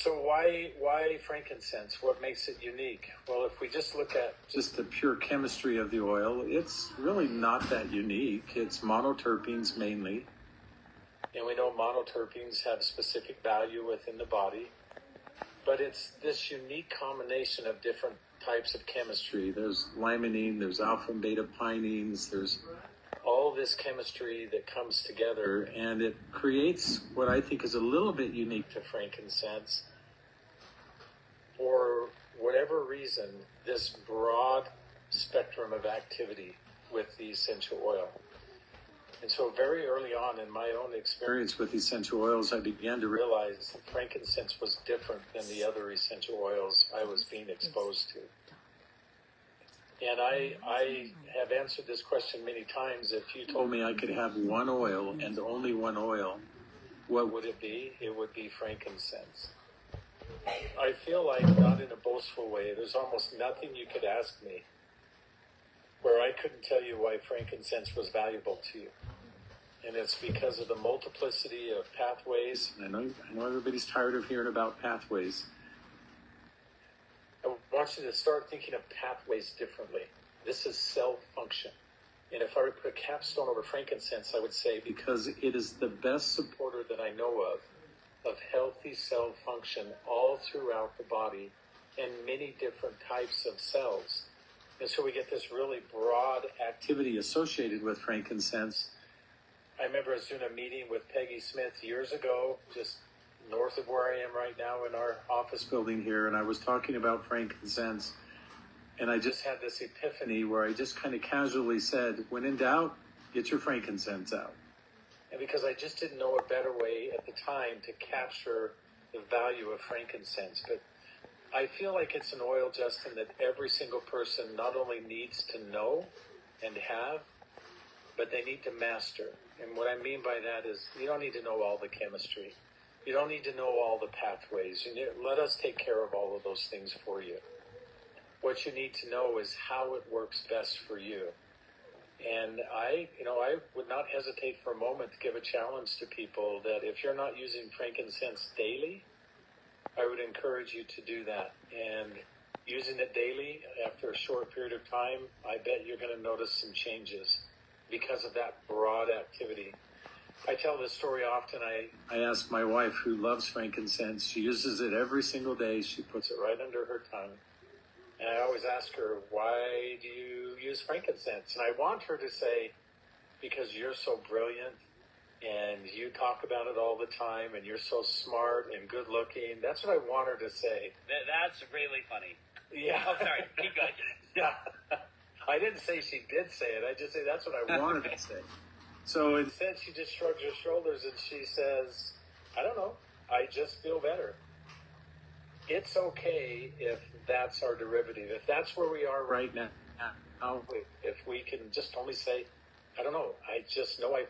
So why frankincense? What makes it unique? Well, if we just look at just the pure chemistry of the oil, it's really not that unique. It's monoterpenes mainly. And we know monoterpenes have specific value within the body. But it's this unique combination of different types of chemistry. There's limonene, there's alpha and beta pinene, there's all this chemistry that comes together, and it creates what I think is a little bit unique to frankincense. For whatever reason, this broad spectrum of activity with the essential oil. And so very early on in my own experience with essential oils, I began to realize that frankincense was different than the other essential oils I was being exposed to. And I have answered this question many times. If you told me I could have one oil and only one oil, what would it be? It would be frankincense. I feel like, not in a boastful way, there's almost nothing you could ask me where I couldn't tell you why frankincense was valuable to you. And it's because of the multiplicity of pathways. I know everybody's tired of hearing about pathways. I want you to start thinking of pathways differently. This is cell function. And if I were to put a capstone over frankincense, I would say because it is the best supporter that I know of healthy cell function all throughout the body and many different types of cells. And so we get this really broad activity associated with frankincense. I remember I was doing a meeting with Peggy Smith years ago, just north of where I am right now in our office building here, and I was talking about frankincense, and I just had this epiphany where I just kind of casually said, when in doubt, get your frankincense out. And because I just didn't know a better way at the time to capture the value of frankincense. But I feel like it's an oil, Justin, that every single person not only needs to know and have, but they need to master. And what I mean by that is you don't need to know all the chemistry. You don't need to know all the pathways. Let us take care of all of those things for you. What you need to know is how it works best for you. And I would not hesitate for a moment to give a challenge to people that if you're not using frankincense daily, I would encourage you to do that. And using it daily after a short period of time, I bet you're going to notice some changes because of that broad activity. I tell this story often. I ask my wife, who loves frankincense. She uses it every single day. She puts it right under her tongue. And I always ask her, why do you use frankincense? And I want her to say, because you're so brilliant and you talk about it all the time and you're so smart and good looking. That's what I want her to say. That's really funny. Yeah. Oh, sorry. Keep going. Yeah. I didn't say she did say it. I just say that's what I wanted to say. So instead, she just shrugs her shoulders and she says, I don't know. I just feel better. It's okay if that's our derivative. If that's where we are right now, if we can just only say, I don't know, I just know I